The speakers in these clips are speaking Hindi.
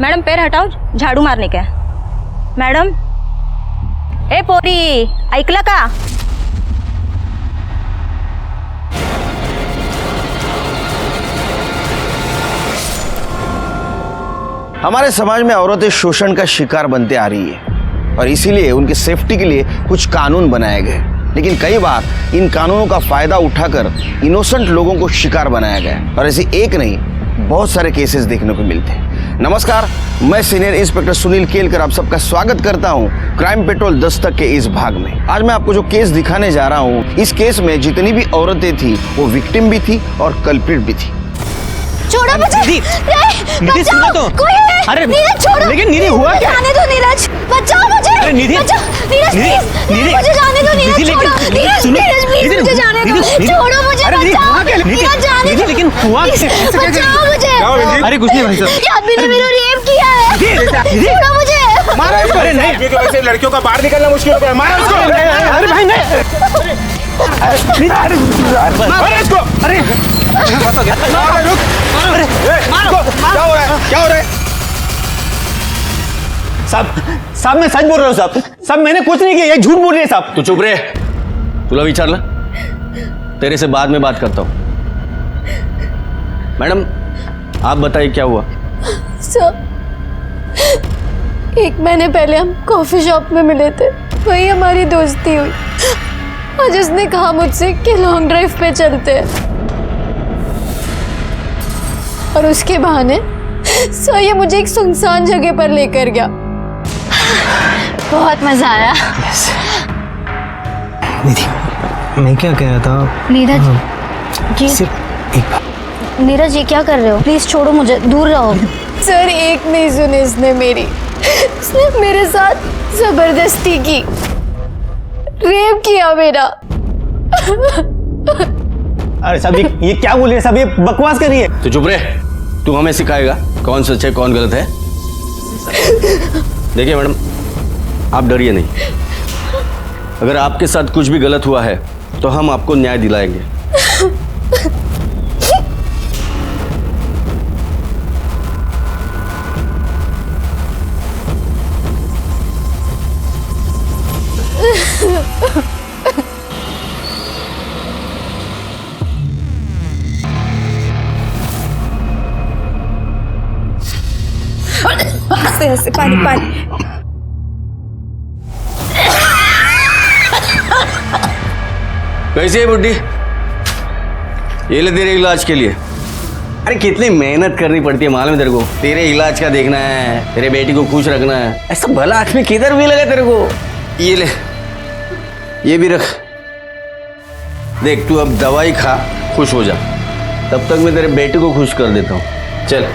मॅडम पैर हटाओ, झाडू मारने का है. मॅडम ए पोरी, ऐकलं का? हमारे समाज में औरतें शोषण का शिकार बनते आ रही है और इसीलिए उनकी सेफ्टी के लिए कुछ कानून बनाए गए, लेकिन कई बार इन कानूनों का फायदा उठाकर इनोसेंट लोगों को शिकार बनाया गया और ऐसे एक नहीं बहुत सारे केसेस देखने को मिलते हैं. नमस्कार, मैं सीनियर इंस्पेक्टर सुनील केलकर आप सबका स्वागत करता हूं क्राइम पेट्रोल दस्तक के इस भाग में. आज मैं आपको जो केस दिखाने जा रहा हूं, इस केस में जितनी भी औरतें थी वो विक्टिम भी थी और कल्प्रिट भी थी. छोड़ो मुझे। निधि सुनो तो। कोई है। अरे नीरज छोड़ो। लेकिन निधि हुआ क्या? जाने दो नीरज, बचाओ मुझे। अरे निधि, नीरज निधि, प्लीज, निधि, मुझे जाने दो नीरज, निधि, छोड़ो। लेकिन नीरज सुनो, प्लीज निधि, मुझे जाने दो, निधि, छोड़ो मुझे, अरे निधि, बचाओ। हुआ क्या? निधि, नीरज जाने निधि, दो। लेकिन हुआ क्या? बचाओ मुझे। अरे कुछ नहीं भाई साहब। ये आदमी ने मेरा रेप किया है। निधि, छोड़ो मुझे। मारा इसको। अरे नहीं, ये तो वैसे लड़कियों का बाहर निकलना मुश्किल हो गया. मारो इसको. अरे भाई नहीं, मारो इसको. अरे मारो, रुक. क्या हो रहा है? क्या हो रहा है? साहब मैं सच बोल रहा हूँ साहब, मैंने कुछ नहीं किया, ये झूठ बोल रही है साहब. तू चुप रहे, तुला विचारलं, तेरे से बाद में बात करता हूँ. मैडम आप बताइए क्या हुआ? सर, 1 महीने पहले हम कॉफी शॉप में मिले थे, वही हमारी दोस्ती हुई. आज उसने कहा मुझसे कि लॉन्ग ड्राइव पे चलते हैं और उसके बहाने सर ये मुझे एक सुनसान जगह पर लेकर गया. बहुत मजा आया. निधि, मैं क्या कह रहा था? नीरज जी, सिर्फ एक बात. नीरज ये क्या कर रहे हो? प्लीज छोड़ो मुझे, दूर रहो. सर एक नहीं सुनी इसने मेरी, इसने मेरे साथ जबरदस्ती की, रेप किया मेरा. अरे साहब ये क्या बोल रही है साहब, ये बकवास कर रही है. तू चुप रहे, तू हमें सिखाएगा कौन सच है कौन गलत है. देखिए मैडम, आप डरिए नहीं. अगर आपके साथ कुछ भी गलत हुआ है तो हम आपको न्याय दिलाएंगे. ऐसे पानी पानी. कैसी है बुड्ढी? ये ले तेरे इलाज के लिए. अरे कितनी मेहनत करनी पड़ती है मालूम है तेरे को? तेरे इलाज का देखना है, तेरे बेटी को खुश रखना है. ऐसा भला आदमी किधर भी लगा तेरे को. ये ले, ये भी रख. देख तू अब दवाई खा, खुश हो जा. तब तक मैं तेरे बेटी को खुश कर देता हूँ. चल.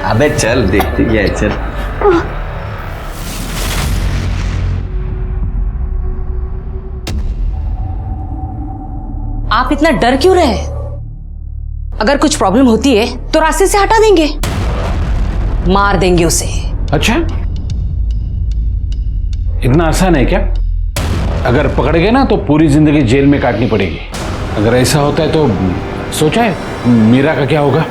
अबे चल, देखती क्या है, चल. आप इतना डर क्यों रहे? अगर कुछ प्रॉब्लम होती है तो रास्ते से हटा देंगे, मार देंगे उसे. अच्छा, इतना आसान है क्या? अगर पकड़ गए ना तो पूरी जिंदगी जेल में काटनी पड़ेगी. अगर ऐसा होता है तो सोचा है मीरा का क्या होगा?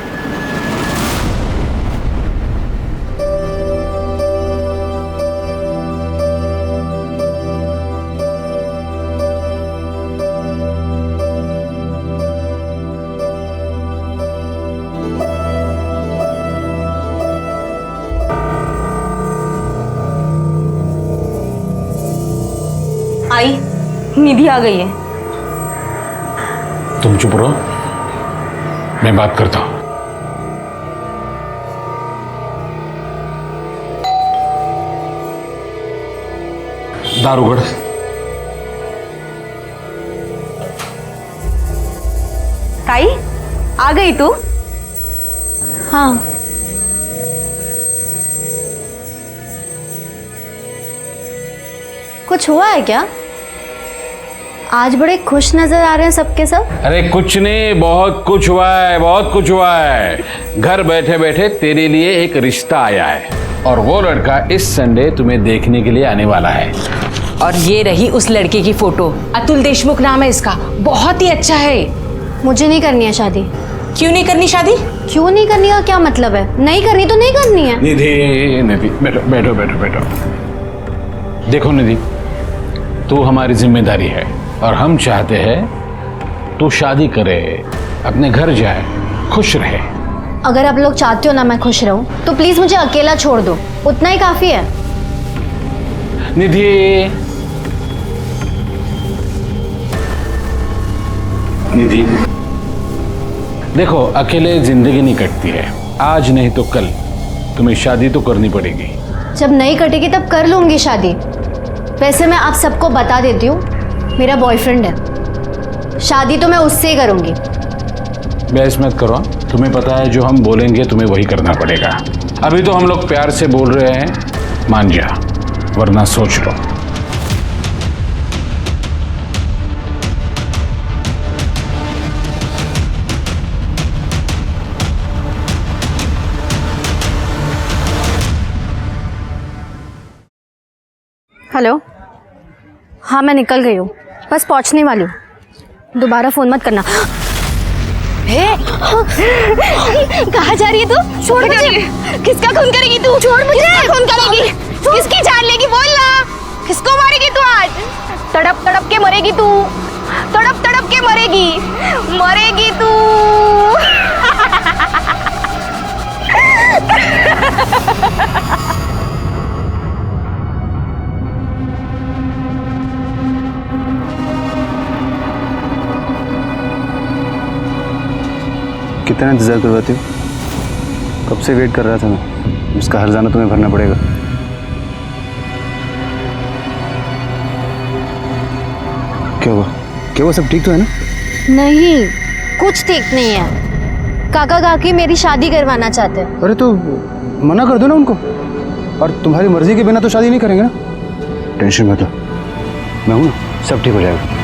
आई, निधि आ गई है. तुम चुप रहो, मैं बात करता हूं. दारूगढ़. ताई आ गई तू? हाँ, कुछ हुआ है क्या? आज बड़े खुश नजर आ रहे हैं सबके सब. अरे कुछ नहीं, बहुत कुछ हुआ है, बहुत कुछ हुआ है. घर बैठे बैठे तेरे लिए एक रिश्ता आया है और वो लड़का इस संडे तुम्हें देखने के लिए आने वाला है. और ये रही उस लड़के की फोटो. अतुल देशमुख नाम है इसका, बहुत ही अच्छा है. मुझे नहीं करनी है शादी. क्यों नहीं करनी शादी? क्यों नहीं करनी का क्या मतलब है? नहीं करनी तो नहीं करनी है। निधि, निधि, बैठो बैठो बैठो बैठो। देखो निधि, तू हमारी जिम्मेदारी है और हम चाहते हैं तू शादी करे, अपने घर जाए, खुश रहे। अगर आप लोग चाहते हो ना मैं खुश रहूं तो प्लीज मुझे अकेला छोड़ दो, उतना ही काफी है। निधि, निधि, देखो अकेले जिंदगी नहीं कटती है। आज नहीं तो कल तुम्हें शादी तो करनी पड़ेगी। जब नहीं कटेगी तब कर लूंगी शादी। वैसे मैं आप सबको बता देती हूँ, मेरा बॉयफ्रेंड है, शादी तो मैं उससे ही करूंगी। बहस मत करो, तुम्हें पता है जो हम बोलेंगे तुम्हें वही करना पड़ेगा। अभी तो हम लोग प्यार से बोल रहे हैं, मान जा, वरना सोच लो। हेलो, हाँ मैं निकल गई हूँ, बस पहुँचने वाली हूँ, दोबारा फ़ोन मत करना। कहाँ जा रही है तू? छोड़ मुझे। किसका खून करेगी तू? छोड़ मुझे। किसका खून करेगी? किसकी जान लेगी? बोल ना, किसको मारेगी तू आज? तड़प तड़प के मरेगी तू, तड़प तड़प के मरेगी, मरेगी तू। कितना इंतजार करवाती हो? कब से वेट कर रहा था मैं। इसका हर्जाना तुम्हें भरना पड़ेगा। क्या हुआ? क्या हुआ? सब ठीक तो है ना? नहीं, कुछ ठीक नहीं है। काका काकी मेरी शादी करवाना चाहते हैं। अरे तो मना कर दो ना उनको, और तुम्हारी मर्जी के बिना तो शादी नहीं करेंगे ना। टेंशन मत लो, मैं हूं ना, सब ठीक हो जाएगा।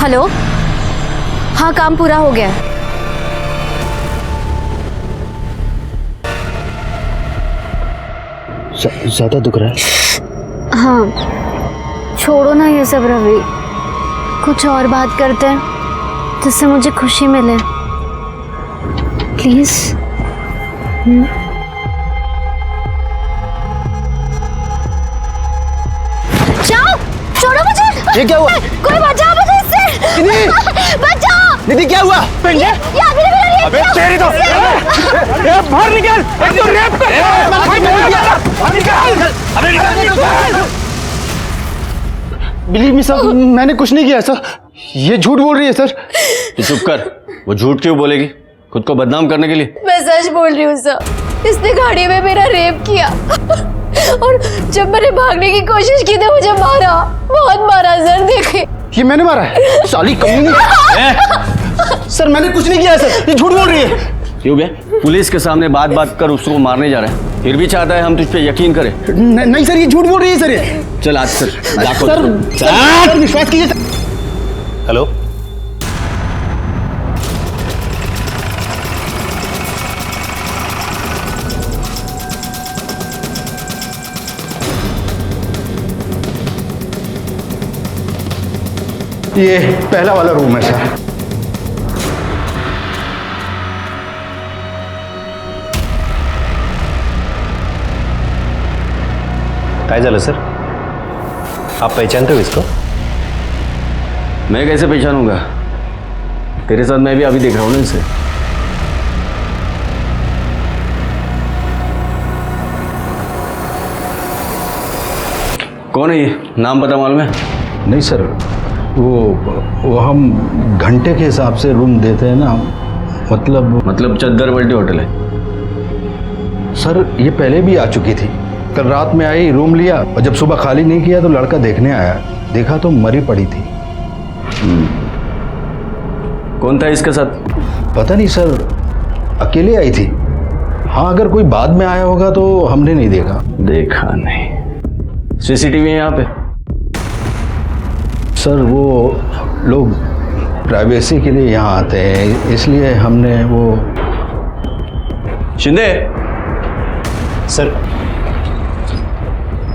हेलो, हाँ काम पूरा हो गया। ज्यादा दुख रहा है? हाँ, छोड़ो ना ये सब रवि, कुछ और बात करते हैं जिससे मुझे खुशी मिले, प्लीज। जाओ, छोड़ो मुझे। ये क्या हुआ? कोई बचाओ मुझे इससे। बचाओ। निधि क्या हुआ? ये आगे मेरा अबे तेरी तो बाहर निकल। बिलीव मी सर, मैंने कुछ नहीं किया सर। ये झूठ बोल रही है सर। तू चुप कर, वो झूठ क्यों बोलेगी? खुद को बदनाम करने के लिए? मैं सच बोल रही हूँ सर, इसने गाड़ी में मेरा रेप किया और जब मैंने भागने की कोशिश की तो मुझे मारा, बहुत मारा सर। देखे, ये मैंने मारा है? साली कमीनी। सर मैंने कुछ नहीं किया है सर, ये झूठ बोल रही है। क्यों बे? पुलिस के सामने बात बात कर उसको मारने जा रहे हैं, फिर भी चाहता है हम तुझ पे यकीन करें? नहीं सर, ये झूठ बोल रही है सर। ये चल आज सर, सर विश्वास कीजिए। हेलो, ये पहला वाला रूम है सर। काय झालं सर? आप पहचानते हो इसको? मैं कैसे पहचानूंगा? तेरे साथ मैं भी अभी देख रहा हूँ ना इसे। कौन है ये? नाम पता मालूम है? नहीं सर, वो हम घंटे के हिसाब से रूम देते हैं ना, मतलब चद्दर बल्टी होटल है? सर ये पहले भी आ चुकी थी, कल रात में आई, रूम लिया और जब सुबह खाली नहीं किया तो लड़का देखने आया, देखा तो मरी पड़ी थी। कौन था इसके साथ? पता नहीं सर, अकेले आई थी। हाँ, अगर कोई बाद में आया होगा तो हमने नहीं देखा। देखा नहीं। सीसीटीवी है यहाँ पे? सर वो लोग प्राइवेसी के लिए यहाँ आते हैं, इसलिए हमने वो। शिंदे, सर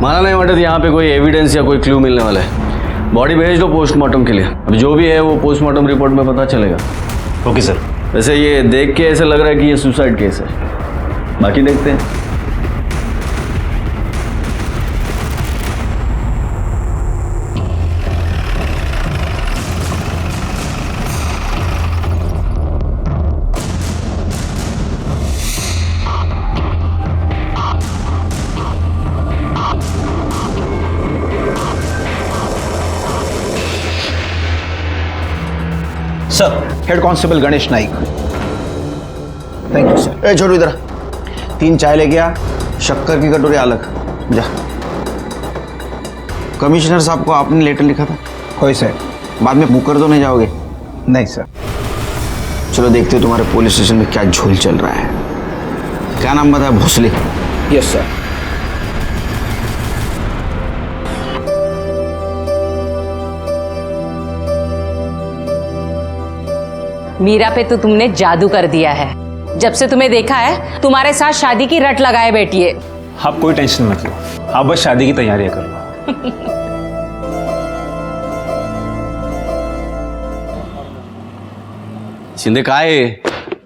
माना नहीं मटत यहाँ पे कोई एविडेंस या कोई क्लू मिलने वाला है। बॉडी भेज दो पोस्टमार्टम के लिए। अब जो भी है वो पोस्टमार्टम रिपोर्ट में पता चलेगा। Okay sir. वैसे ये देख के ऐसे लग रहा है कि ये सुसाइड केस है, बाकी देखते हैं। Sir, head constable Ganesh Naik. Thank you sir. ए छोटू इधर 3 चाय लेके आ, शक्कर की कटोरी अलग। जा। कमिश्नर साहब को आपने लेटर लिखा था? कोई सर। बाद में मुकर तो नहीं जाओगे? नहीं सर। चलो देखते हो तुम्हारे पुलिस स्टेशन में क्या झोल चल रहा है। क्या नाम बताया? भोसले। Yes sir. मीरा पे तो तुमने जादू कर दिया है। जब से तुम्हें देखा है तुम्हारे साथ शादी की रट लगाए बैठी है। आप कोई टेंशन मत लो, आप बस शादी की तैयारियां करो। शिंदे काय आहे?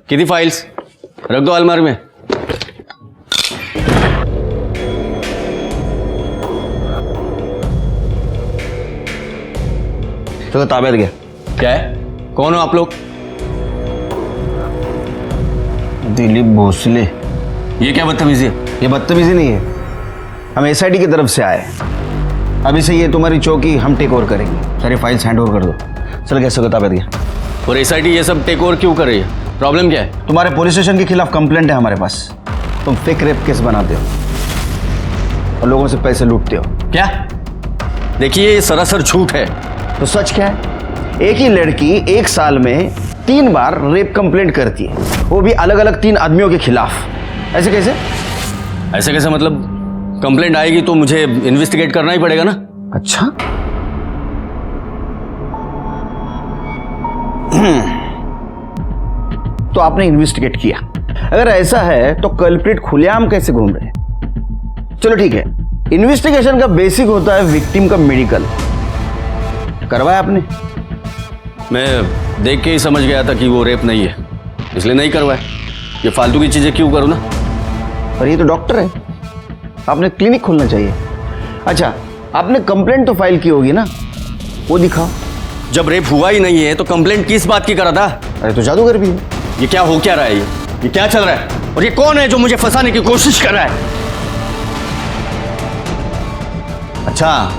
किती फाइल्स? रख दो अलमारी में। तो ताब्यात घ्या। क्या है? कौन हो आप लोग? दिलीप भोसले। ये क्या बदतमीजी है? ये बदतमीजी नहीं है, हम एसआईटी की तरफ से आए हैं। अभी से ये तुम्हारी चौकी हम टेक ओवर करेंगे। सारी फाइल्स हैंड ओवर कर दो। चल कैसे को ताब्यात घ्या। और एसआईटी ये सब टेक ओवर क्यों कर रही है? प्रॉब्लम क्या है? तुम्हारे पुलिस स्टेशन के खिलाफ कंप्लेंट है हमारे पास। तुम फेक रेप केस बनाते हो और लोगों से पैसे लूटते हो। क्या? देखिए ये सरासर झूठ है। तो सच क्या है? एक ही लड़की 1 साल में 3 बार रेप कंप्लेंट करती है, वो भी अलग अलग 3 आदमियों के खिलाफ। ऐसे कैसे? ऐसे कैसे मतलब? कंप्लेंट आएगी तो मुझे इन्वेस्टिगेट करना ही पड़ेगा ना। अच्छा, तो आपने इन्वेस्टिगेट किया। अगर ऐसा है तो कल्प्रिट खुलेआम कैसे घूम रहे हैं? चलो ठीक है, इन्वेस्टिगेशन का बेसिक होता है विक्टिम का मेडिकल। करवाया आपने? मैं देख के ही समझ गया था कि वो रेप नहीं है, इसलिए नहीं करवाया। ये फालतू की चीजें क्यों करूं ना। पर ये तो डॉक्टर है, आपने क्लिनिक खोलना चाहिए। अच्छा, आपने कंप्लेंट तो फाइल की होगी ना, वो दिखाओ। जब रेप हुआ ही नहीं है तो कंप्लेंट किस बात की करा था? अरे तो जादूगर भी है। ये क्या हो क्या रहा है? ये क्या चल रहा है? और ये कौन है जो मुझे फंसाने की कोशिश कर रहा है? अच्छा,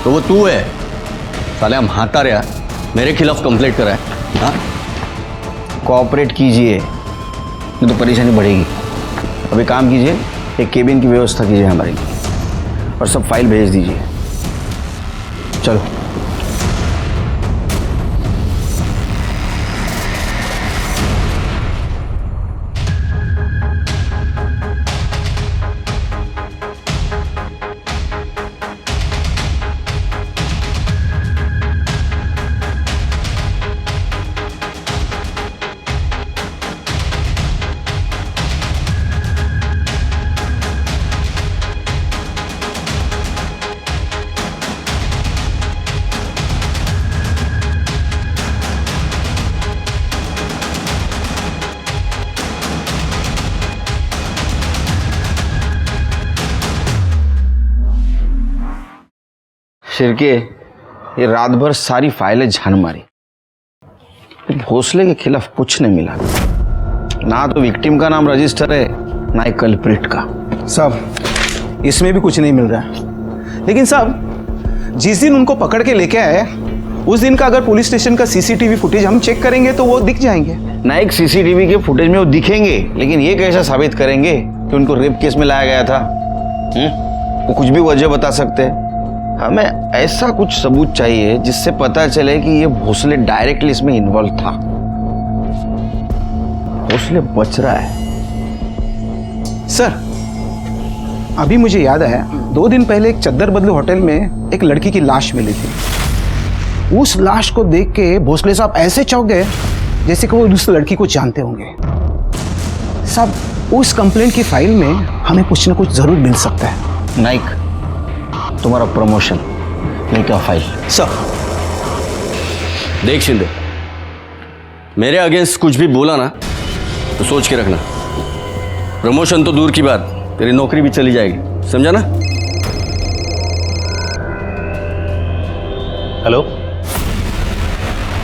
तो वो तू है? साले हम हाथा रहा मेरे खिलाफ कंप्लेंट करा है। हाँ, कोऑपरेट कीजिए, नहीं तो परेशानी बढ़ेगी। अभी काम कीजिए, एक केबिन की व्यवस्था कीजिए हमारे लिए और सब फाइल भेज दीजिए। चलो। शिरके, ये रात भर सारी फाइलें झान मारी, भोसले के खिलाफ कुछ नहीं मिला। ना तो विक्टिम का नाम रजिस्टर है, ना ही कल्प्रिट का। साहब, इसमें भी कुछ नहीं मिल रहा है। लेकिन साहब, जिस दिन उनको पकड़ के लेके आए उस दिन का अगर पुलिस स्टेशन का सीसीटीवी फुटेज हम चेक करेंगे तो वो दिख जाएंगे। ना एक सीसीटीवी के फुटेज में वो दिखेंगे, लेकिन ये कैसा साबित करेंगे कि उनको रेप केस में लाया गया था? वो कुछ भी वजह बता सकते हैं। हमें ऐसा कुछ सबूत चाहिए जिससे पता चले कि ये भोसले डायरेक्टली इसमें इन्वॉल्व था। भोसले बच रहा है। सर, अभी मुझे याद आया, 2 दिन पहले एक चद्दर बदलू होटल में एक लड़की की लाश मिली थी। उस लाश को देख के भोसले साहब ऐसे चौंक गए जैसे कि वो उस लड़की को जानते होंगे। साहब, उस कंप्लेंट की फाइल में हमें कुछ ना कुछ जरूर मिल सकता है। नाइक, तुम्हारा प्रमोशन लेके आओ फाइल। सर देख शिंदे, मेरे अगेंस्ट कुछ भी बोला ना तो सोच के रखना। प्रमोशन तो दूर की बात, तेरी नौकरी भी चली जाएगी, समझा ना? हेलो,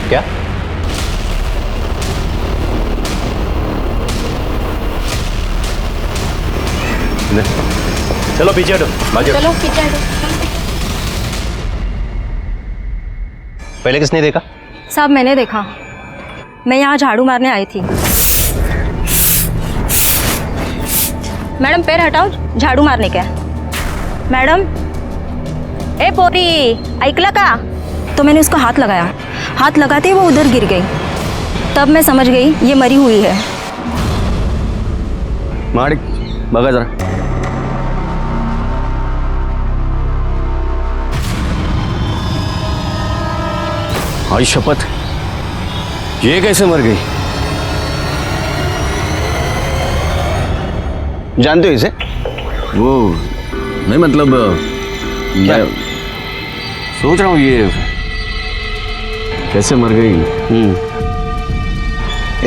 क्या? ले, चलो पीछे हटो, भागो। चलो पीछे हटो। पहले किसने देखा? साहब मैंने देखा, मैं यहाँ झाड़ू मारने आई थी। मैडम पैर हटाओ, झाड़ू मारने का है। मैडम, ए पोरी, ऐकला का? तो मैंने उसको हाथ लगाया, हाथ लगाते ही वो उधर गिर गई। तब मैं समझ गई ये मरी हुई है। मारिक, बघा जरा। आई शपथ, ये कैसे मर गई? जानते हो इसे? वो नहीं, मतलब क्या? मैं सोच रहा हूँ ये कैसे मर गई।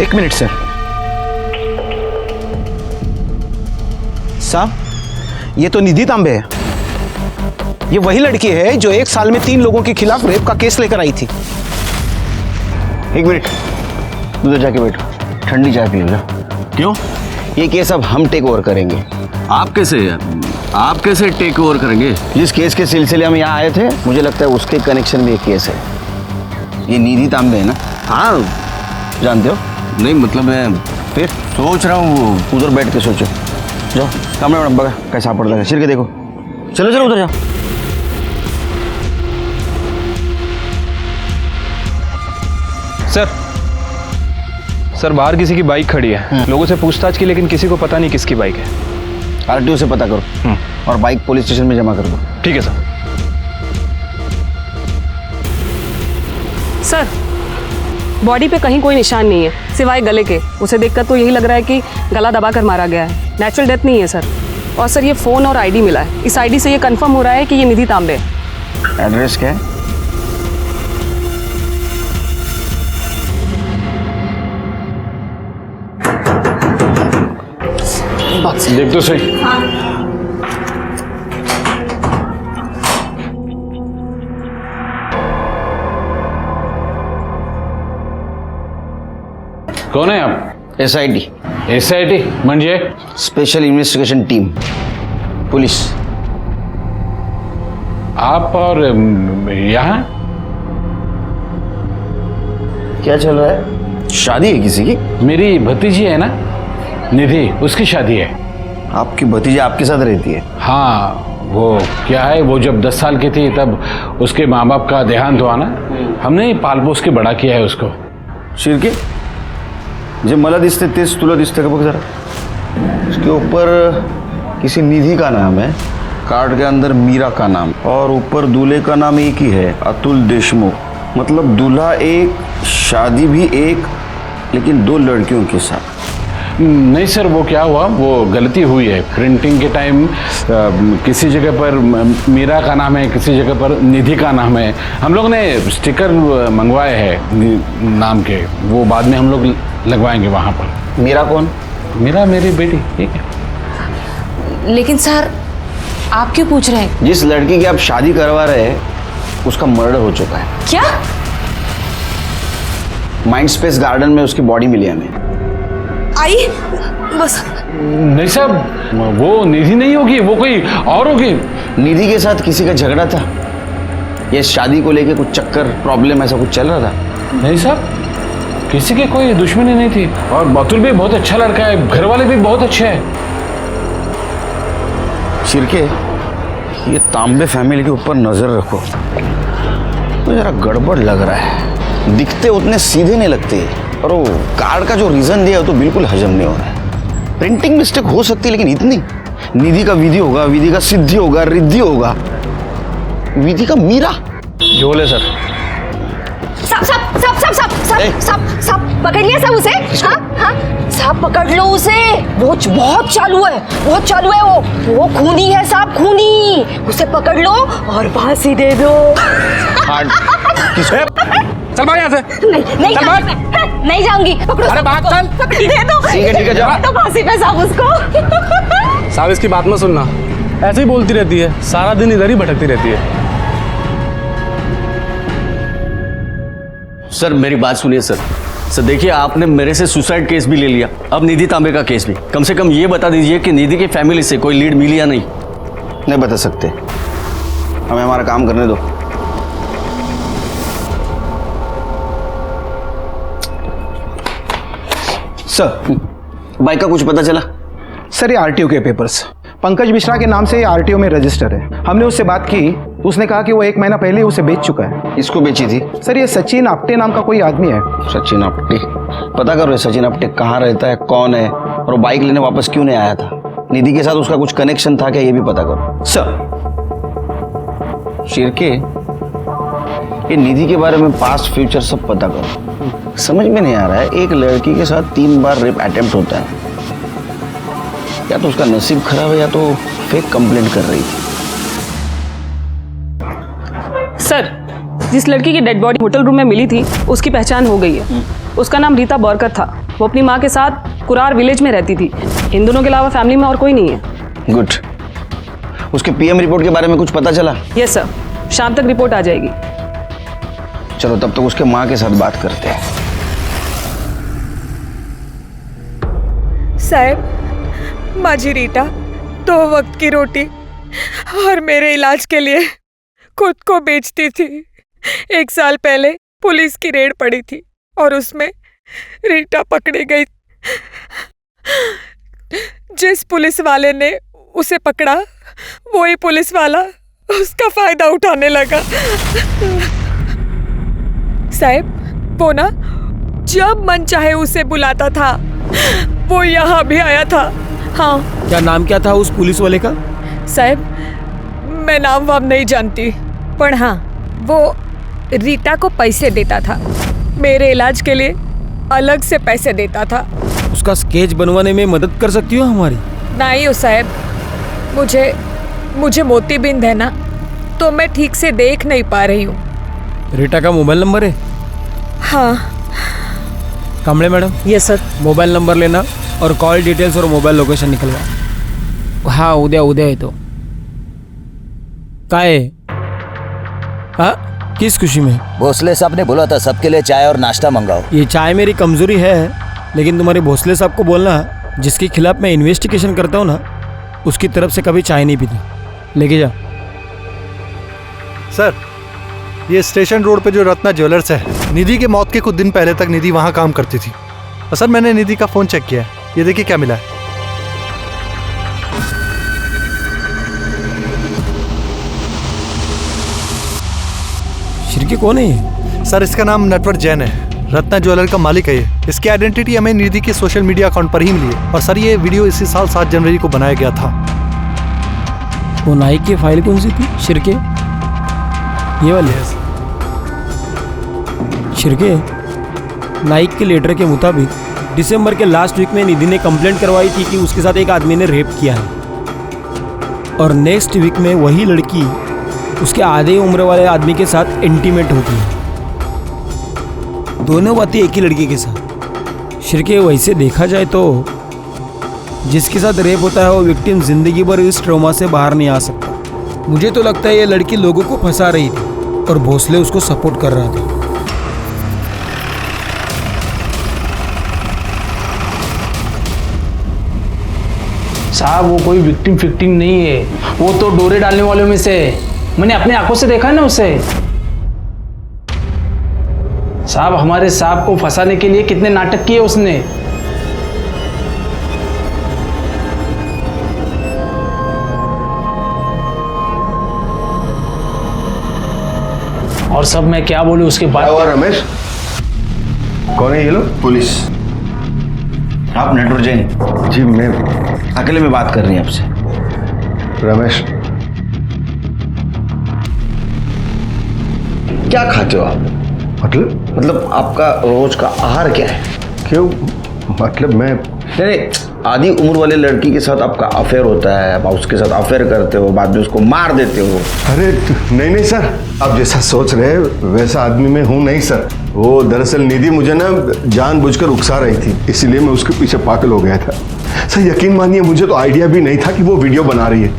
एक मिनट सर। साहब, ये तो निधि तांबे है। ये वही लड़की है जो 1 साल में 3 लोगों के खिलाफ रेप का केस लेकर आई थी। एक मिनट, उधर जाके बैठो, ठंडी चाय पी लो। क्यों? ये केस अब हम टेक ओवर करेंगे। आप कैसे टेक ओवर करेंगे? जिस केस के सिलसिले हम यहाँ आए थे, मुझे लगता है उसके कनेक्शन में एक केस है। ये निधि तांबे है ना? हाँ, जानते हो? नहीं मतलब मैं फिर सोच रहा हूँ वो उधर बैठ के सोचो। जाओ कमरे में बगा कैसा पड़ लगा, सिर के देखो। चलो चलो उधर जाओ। सर बाहर किसी की बाइक खड़ी है, लोगों से पूछताछ की लेकिन किसी को पता नहीं किसकी बाइक है। आरटीओ से पता करो और बाइक पुलिस स्टेशन में जमा कर दो। ठीक है सर। सर, बॉडी पे कहीं कोई निशान नहीं है सिवाय गले के। उसे देखकर तो यही लग रहा है कि गला दबाकर मारा गया है, नेचुरल डेथ नहीं है सर। और सर ये फ़ोन और आईडी मिला है, इस आईडी से ये कंफर्म हो रहा है कि ये निधि तांबे है। एड्रेस क्या है? देख तो सही। कौन है आप? SIT, SIT म्हणजे? Special investigation team, police. आप और यहाँ क्या चल रहा है? शादी है किसी की? मेरी भतीजी है ना निधि, उसकी शादी है। आपकी भतीजी आपके साथ रहती है? हाँ, वो क्या है, वो जब 10 साल की थी तब उसके माँ बाप का देहांत हुआ ना, हमने पाल पोस के बड़ा किया है उसको। शिरके, जे मला दिसते तेच तुला दिसते का बघ जरा। उसके ऊपर किसी निधि का नाम है, कार्ड के अंदर मीरा का नाम, और ऊपर दूल्हे का नाम एक ही है, अतुल देशमुख। मतलब दूल्हा एक, शादी भी एक, लेकिन 2 लड़कियों के साथ। नहीं सर, वो क्या हुआ, वो गलती हुई है। प्रिंटिंग के टाइम किसी जगह पर मीरा का नाम है, किसी जगह पर निधि का नाम है। हम लोग ने स्टिकर मंगवाए हैं नाम के, वो बाद में हम लोग लगवाएंगे वहाँ पर। मीरा कौन? मीरा मेरी बेटी, ठीक है। लेकिन सर आप क्यों पूछ रहे हैं? जिस लड़की की आप शादी करवा रहे हैं उसका मर्डर हो चुका है। क्या? माइंड स्पेस गार्डन में उसकी बॉडी मिली हमें। आई बस। नहीं साहब, वो निधि नहीं होगी, वो कोई और होगी। निधि के साथ किसी का झगड़ा था? ये शादी को लेके कुछ चक्कर, प्रॉब्लम ऐसा कुछ चल रहा था? नहीं साहब, किसी के कोई दुश्मनी नहीं थी। और बतुल भी बहुत अच्छा लड़का है, घर वाले भी बहुत अच्छे हैं। शिरके, ये तांबे फैमिली के ऊपर नजर रखो, तो जरा गड़बड़ लग रहा है। दिखते उतने सीधे नहीं लगते, और वो कार्ड का जो रीजन दिया तो बिल्कुल हजम नहीं हो रहा है। प्रिंटिंग मिस्टेक हो सकती है, लेकिन इतनी। निधि का विधि होगा, विधि का सिद्धि होगा, रिद्धि होगा, विधि का मीरा। झोले सर। सब सब सब सब सब सब सांप पकड़ लिया सब उसे? हाँ सांप पकड़ लो उसे, वो बहुत चालू है वो खूनी है सांप, खूनी। उसे पकड़ लो और फांसी दे दो। चल भाग यहाँ से। नहीं चल भाग। नहीं जाऊंगी। पकड़ो, अरे भाग चल। दे दो। ठीक है जा। तो फांसी पे सांप उसको। साहब इसकी बात मत सुनना, ऐसे ही बोलती रहती है, सारा दिन इधर ही भटकती रहती है। सर मेरी बात सुनिए सर देखिए, आपने मेरे से सुसाइड केस भी ले लिया, अब निधि तांबे का केस भी। कम से कम ये बता दीजिए कि निधि की फैमिली से कोई लीड मिली या नहीं। नहीं बता सकते, हमें हमारा काम करने दो। सर बाइक का कुछ पता चला? सर ये आरटीओ के पेपर्स पंकज मिश्रा के नाम से आरटीओ में रजिस्टर है। हमने उससे बात की, उसने कहा कि वो 1 महीना पहले उसे बेच चुका है। इसको बेची थी? सर ये सचिन आप्टे नाम का कोई आदमी है। सचिन आप्टे? पता करो सचिन आप्टे कहाँ रहता है, कौन है, और वो बाइक लेने वापस क्यों नहीं आया था। निधि के साथ उसका कुछ कनेक्शन था क्या, ये भी पता करो। सर शिरके, ये निधि के बारे में पास्ट फ्यूचर सब पता करो। समझ में नहीं आ रहा है, एक लड़की के साथ 3 बार रेप अटेम्प्ट होता है। या तो उसका नसीब खराब है या तो फेक कंप्लेंट कर रही थी। सर, जिस लड़की की डेड बॉडी होटल रूम में मिली थी उसकी पहचान हो गई है। उसका नाम रीता बोरकर था। वो अपनी माँ के साथ कुरार विलेज में रहती थी। इन दोनों के अलावा फैमिली में और कोई नहीं है। गुड। उसके पीएम रिपोर्ट के बारे में कुछ पता चला? यस सर, शाम तक रिपोर्ट आ जाएगी। चलो तब तक उसके माँ के साथ बात करते हैं। साहब, माझी रीटा 2 वक्त की रोटी और मेरे इलाज के लिए खुद को बेचती थी। 1 साल पहले पुलिस की रेड पड़ी थी और उसमें रीटा पकड़ी गई। जिस पुलिस वाले ने उसे पकड़ा वही पुलिस वाला उसका फायदा उठाने लगा। साहब, वो ना जब मन चाहे उसे बुलाता था, वो यहाँ भी आया था। हाँ। क्या नाम क्या था उस पुलिस वाले का? साहब, मैं नाम वाम नहीं जानती, पर हाँ वो रीटा को पैसे देता था। मेरे इलाज के लिए अलग से पैसे देता था। उसका स्केच बनवाने में मदद कर सकती हो हमारी? नहीं हो साहब, मुझे मोतीबिंद है ना, तो मैं ठीक से देख नहीं पा रही हूँ। रीटा का मोबाइल नंबर है? हाँ। Kamde madam? Yes sir. Mobile number लेना और कॉल डिटेल्स और मोबाइल लोकेशन निकलवा। हाँ, उद्या है तो काय? हाँ, किस खुशी में? भोसले साहब ने बोला था सबके लिए चाय और नाश्ता मंगाओ। ये चाय मेरी कमजोरी है, लेकिन तुम्हारे भोसले साहब को बोलना जिसके खिलाफ मैं इन्वेस्टिगेशन करता हूँ ना, उसकी तरफ से कभी चाय नहीं पीती। लेके जा। सर, ये स्टेशन रोड पे जो रत्ना ज्वेलर्स है, निधि के मौत के कुछ दिन पहले तक निधि वहाँ काम करती थी। और सर मैंने निधि का फ़ोन चेक किया है, ये देखिए क्या मिला है। शिरके कौन है ये? सर इसका नाम नटवर जैन है, रत्ना ज्वेलर का मालिक है ये। इसकी आइडेंटिटी हमें निधि के सोशल मीडिया अकाउंट पर ही मिली है। और सर ये वीडियो इसी साल 7 जनवरी को बनाया गया था। वो नाइक की फाइल कौन सी थी शिरके? ये वाली? शिरके, नाइक के लेटर के मुताबिक दिसंबर के लास्ट वीक में निधि ने कंप्लेंट करवाई थी कि उसके साथ एक आदमी ने रेप किया है, और नेक्स्ट वीक में वही लड़की उसके आधे उम्र वाले आदमी के साथ इंटीमेट होती है। दोनों बातें एक ही लड़की के साथ। शिरके, वैसे देखा जाए तो जिसके साथ रेप होता है वो विक्टिम जिंदगी भर इस ट्रॉमा से बाहर नहीं आ सकता। मुझे तो लगता है ये लड़की लोगों को फंसा रही थी और भोसले उसको सपोर्ट कर रहा था। साहब, वो कोई विक्टिम फिक्टिम नहीं है, वो तो डोरे डालने वालों में से है। मैंने अपने आंखों से देखा है ना उसे। साहब, हमारे साहब को फंसाने के लिए कितने नाटक किए उसने। और सब मैं क्या बोलूं उसके बाद। और रमेश, कौन है ये लोग? पुलिस। आप नटवर जैन? जी, मैं अकेले में बात कर रही हैं आपसे। रमेश, क्या खाते हो आप? मतलब आपका रोज का आहार क्या है? क्यों? मतलब मैं नहीं, आधी उम्र वाले लड़की के साथ आपका अफेयर होता है, आप उसके साथ अफेयर करते हो, बाद में उसको मार देते हो। अरे नहीं सर, आप जैसा सोच रहे हैं वैसा आदमी मैं हूँ नहीं सर। वो दरअसल निधि मुझे ना जानबूझकर उकसा रही थी, इसलिए मैं उसके पीछे पागल हो गया था। सर यकीन मानिए मुझे तो आइडिया भी नहीं था कि वो वीडियो बना रही है।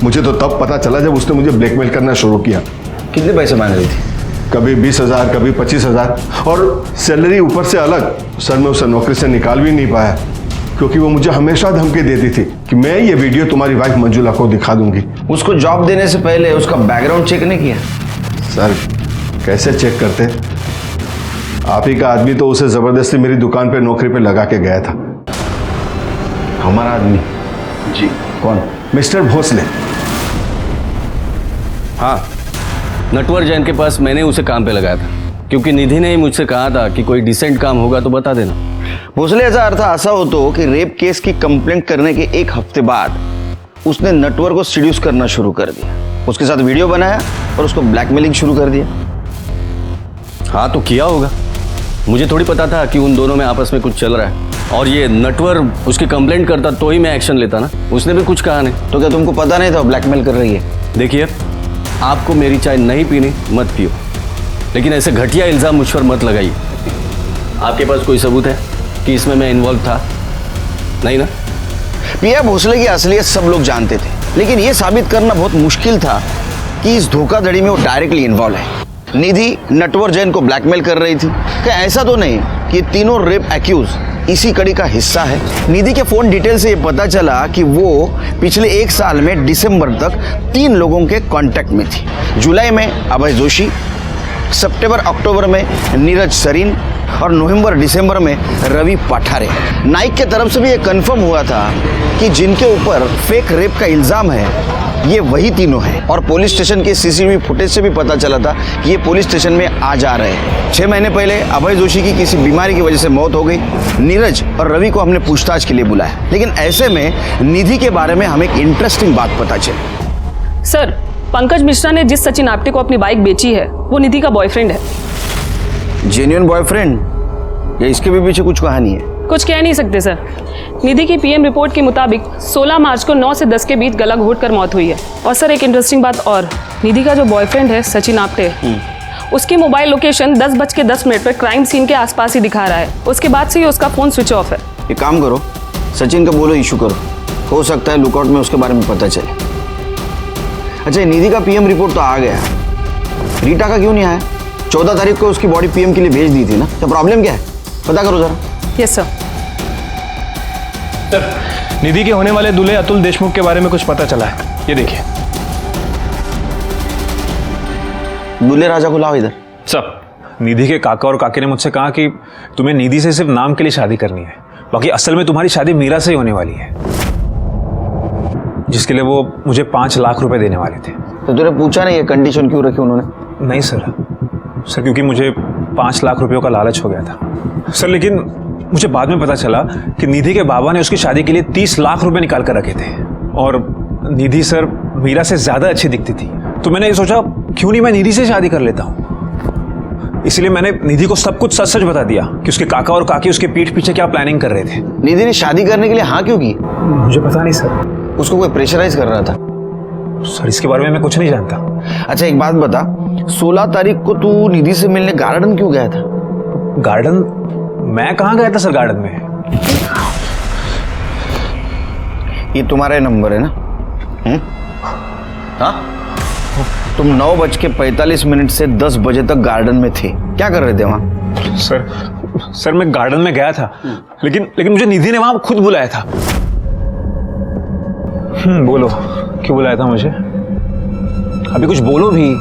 मुझे तो तब पता चला जब उसने मुझे ब्लैकमेल करना शुरू किया। कितने पैसे मांग रही थी? कभी 20,000, कभी 25,000 और सैलरी ऊपर से अलग। सर मैं उसे नौकरी से निकाल भी नहीं पाया क्योंकि वो मुझे हमेशा धमकी देती थी कि मैं ये वीडियो तुम्हारी वाइफ मंजुला को दिखा दूंगी। उसको जॉब देने से पहले उसका बैकग्राउंड चेक नहीं किया? सर कैसे चेक करते? आप ही का आदमी तो उसे जबरदस्ती मेरी दुकान पे नौकरी पे लगा के गया था। हमारा आदमी? जी। कौन? मिस्टर भोसले। हाँ, नटवर जैन के पास मैंने उसे काम पे लगाया था क्योंकि निधि ने ही मुझसे कहा था कि कोई डिसेंट काम होगा तो बता देना। भोसले ऐसा अर्थ ऐसा हो तो कि रेप केस की कंप्लेंट करने के एक हफ्ते बाद उसने नटवर को सीड्यूस करना शुरू कर दिया, उसके साथ वीडियो बनाया और उसको ब्लैकमेलिंग शुरू कर दिया। हाँ तो किया होगा, मुझे थोड़ी पता था कि उन दोनों में आपस में कुछ चल रहा है। और ये नटवर उसकी कंप्लेंट करता तो ही मैं एक्शन लेता ना, उसने भी कुछ कहा नहीं। तो क्या तुमको पता नहीं था ब्लैकमेल कर रही है? देखिए, आपको मेरी चाय नहीं पीनी मत पियो, लेकिन ऐसे घटिया इल्ज़ाम मुझ पर मत लगाइए। आपके पास कोई सबूत है कि इसमें मैं इन्वॉल्व था? नहीं ना? पिया भोसले की असलियत सब लोग जानते थे, लेकिन यह साबित करना बहुत मुश्किल था कि इस धोखाधड़ी में वो डायरेक्टली इन्वॉल्व है। निधि नटवर जैन को ब्लैकमेल कर रही थी। क्या ऐसा तो नहीं कि तीनों रेप एक्यूज इसी कड़ी का हिस्सा है? निधि के फोन डिटेल से ये पता चला कि वो पिछले 1 साल में दिसंबर तक 3 लोगों के कांटेक्ट में थी। जुलाई में अभय जोशी, सितंबर अक्टूबर में नीरज सरीन और नवंबर दिसंबर में रवि पठारे। नाइक के तरफ से भी ये कंफर्म हुआ था कि जिनके ऊपर फेक रेप का इल्ज़ाम है ये वही तीनों हैं। और पुलिस स्टेशन के सीसीटीवी फुटेज से भी पता चला था कि ये पुलिस स्टेशन में आ जा रहे हैं। 6 महीने पहले अभय जोशी की किसी बीमारी की वजह से मौत हो गई। नीरज और रवि को हमने पूछताछ के लिए बुलाया, लेकिन ऐसे में निधि के बारे में हमें एक इंटरेस्टिंग बात पता चली। सर, पंकज मिश्रा ने जिस सचिन आप्टे को अपनी बाइक बेची है वो निधि का बॉयफ्रेंड है। जेन्युइन बॉयफ्रेंड या इसके भी पीछे कुछ कहानी है? कुछ कह नहीं सकते सर। निधि की पीएम रिपोर्ट के मुताबिक 16 मार्च को 9 से 10 के बीच गला घोटकर मौत हुई है। और सर एक इंटरेस्टिंग बात और, निधि का जो बॉयफ्रेंड है सचिन आप्टे, उसकी मोबाइल लोकेशन 10:10 पर क्राइम सीन के आसपास ही दिखा रहा है। उसके बाद से ही उसका फोन स्विच ऑफ है। एक काम करो, सचिन का बोलो इशू करो, हो सकता है लुकआउट में उसके बारे में पता चले। अच्छा, निधि का पीएम रिपोर्ट तो आ गया, रीटा का क्यों नहीं आया? 14 तारीख को उसकी बॉडी पीएम के लिए भेज दी थी ना, तो प्रॉब्लम क्या है? पता करो जरा। Yes sir. सर, निधि के होने वाले दूल्हे अतुल देशमुख के बारे में कुछ पता चला है, ये देखिए। दूल्हे राजा को लाओ इधर। सर, निधि के काका और काकी ने मुझसे कहा कि तुम्हें निधि से सिर्फ नाम के लिए शादी करनी है, बाकी असल में तुम्हारी शादी मीरा से ही होने वाली है, जिसके लिए वो मुझे 5 लाख रुपए देने वाले थे। तो तूने पूछा नहीं ये कंडीशन क्यों रखी उन्होंने? नहीं सर, क्योंकि मुझे 5 लाख रुपयों का लालच हो गया था सर। लेकिन मुझे बाद में पता चला कि निधि के बाबा ने उसकी शादी के लिए 30 लाख रुपए निकाल कर रखे थे, और निधि सर मीरा से ज्यादा अच्छी दिखती थी। तो मैंने ये सोचा क्यों नहीं मैं निधि से शादी कर लेता हूँ। इसलिए मैंने निधि को सब कुछ सच सच बता दिया कि उसके काका और काकी उसके पीठ पीछे क्या प्लानिंग कर रहे थे। निधि ने शादी करने के लिए हाँ क्यों की? मुझे पता नहीं सर। उसको कोई प्रेशराइज कर रहा था? सर इसके बारे में मैं कुछ नहीं जानता। अच्छा एक बात बता, 16 तारीख को तू निधि से मिलने गार्डन क्यों गया था? गार्डन? मैं कहाँ गया था सर गार्डन में? ये तुम्हारा नंबर है ना? हाँ? तुम 9:45 से 10 बजे तक गार्डन में थे, क्या कर रहे थे वहां? सर मैं गार्डन में गया था, लेकिन मुझे निधि ने वहां खुद बुलाया था। बोलो क्यों बुलाया था मुझे? अभी कुछ बोलो भी।